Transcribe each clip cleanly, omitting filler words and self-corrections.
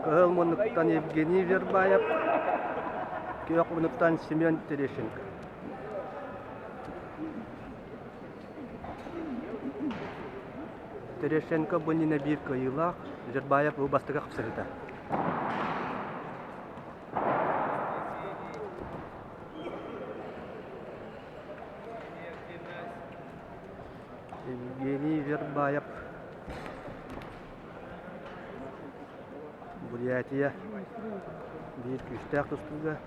Кыл мунуктан Евгений Вербаев, күйөк мунуктан Семен Терещенко. Терещенко бунина бир кыйылах, Вербаев бу бастыга капсырыта. Евгений Вербаев, Бурятия, бир күстәк тустуга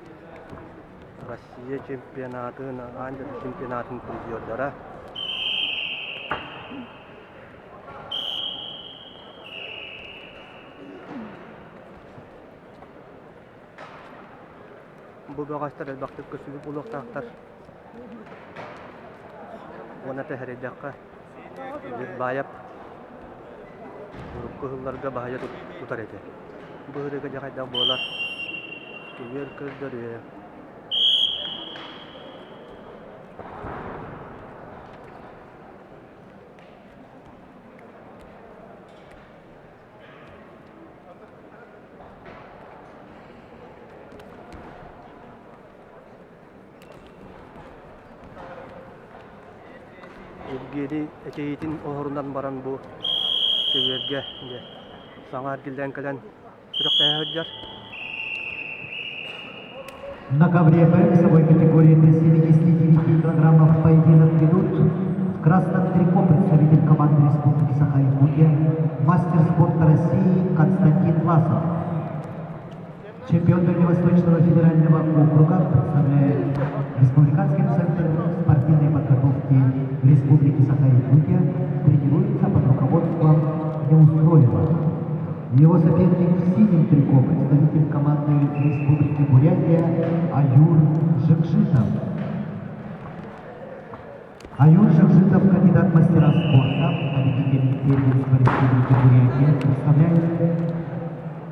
Россия чемпионатын, Андер чемпионатын призерлары. Бу багастар элбактык көсүлүп улуктактар. Оны тәһридәккә Вербаев кыһылларга баһая тутар эте. Бу хөрегә жагайда болар. Кемер көлдөрү. Евгений Экейтин оғырынан баран бұл кеверге саңар келден кәлен түріқтәй өджар. На ковре Б весовой категории до 79 килограммов поединок ведут в красном трико представитель команды Республики Саха-Якутия, мастер спорта России Константин Власов. Чемпион Дальневосточного федерального округа представляет Республиканский центр спортивной подготовки в Республике Саха-Якутия, тренируется под руководством Неустроева. Его соперник в синем трико представитель команды Республики Бурятия Аюр Жекжитов. Аюр Жекжитов, кандидат мастера спорта, победитель первенства Республики Бурятия, представляет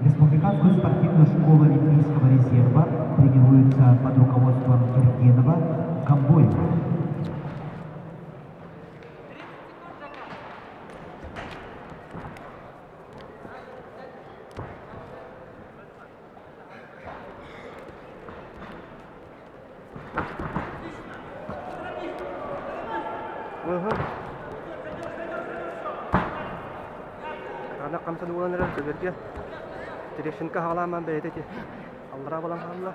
Республиканскую спортивную школу Олимпийского резерва, тренируется под руководством Евгенова Камбоева. Anak kamsan ulan ran segerge. Terещенко халаман бәйтети. Аллара балан халла.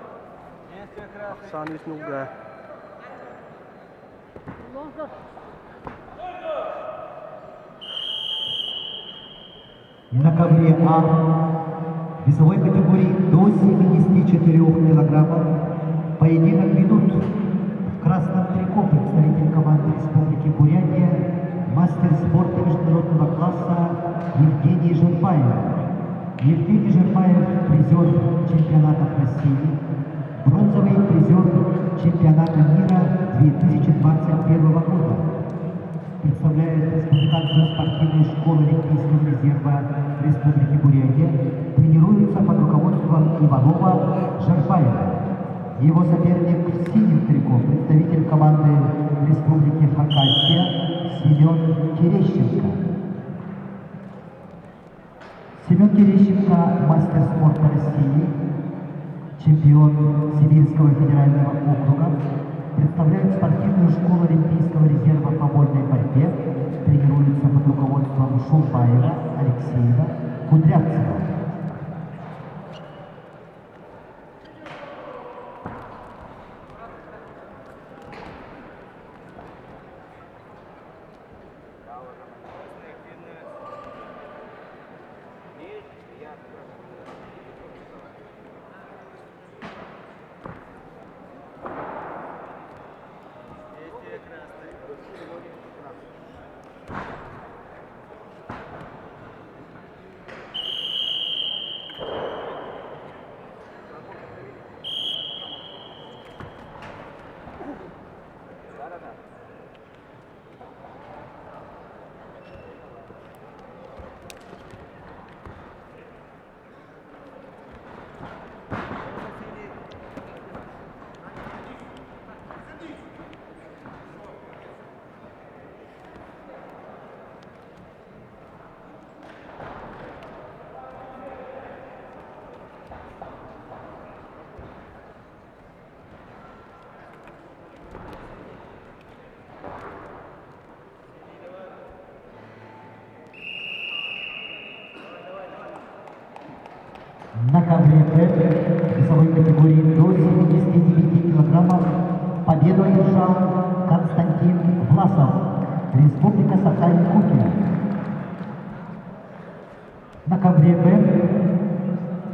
Аксан үснуга. На ковре А весовой категории до 74 килограммов поединок ведут в красном трико представитель команды Республики Бурятия, мастер спорта международного класса Евгений Жербаев. Евгений Жербаев – призер чемпионатов России, бронзовый призер чемпионата мира 2021 года. Представляет Республиканскую спортивную школу Олимпийского резерва Республики Бурятия, тренируется под руководством Иванова Жербаева. Его соперник в синем трико, представитель команды Республики Хакасия Семен Терещенко. Семен Терещенко – мастер спорта России, чемпион Сибирского федерального округа, представляет спортивную школу Олимпийского резерва по вольной борьбе, тренируется под руководством Шумбаева, Алексеева, Кудрявцева. ковре Б весовой категории до 79 килограммов победу одержал Константин Власов, Республика Саха-Якутия. На ковре Б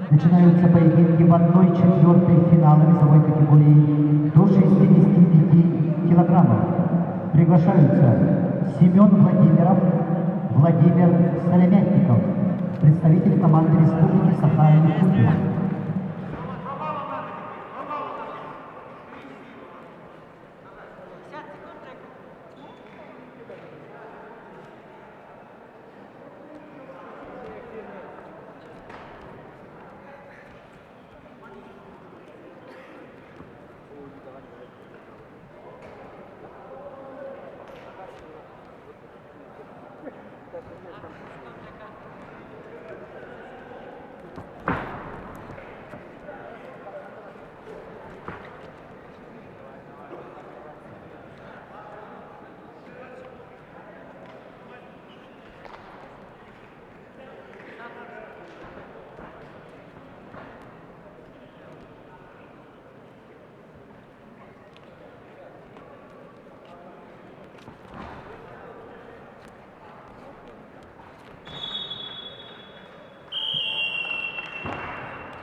начинаются поединки в 1/4 финала весовой категории до 65 килограммов. Приглашаются Семен Владимиров, Владимир Соломятников, представитель команды Республики Саха-Якутия.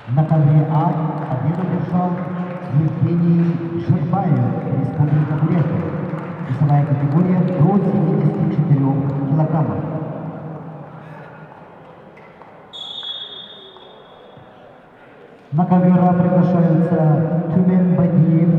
На ковре А победу одержал Евгений Шербаев, Республика Бурятия. Весовая категория до 74 килограммов. На ковре А приглашаются Тюмен Бадиев,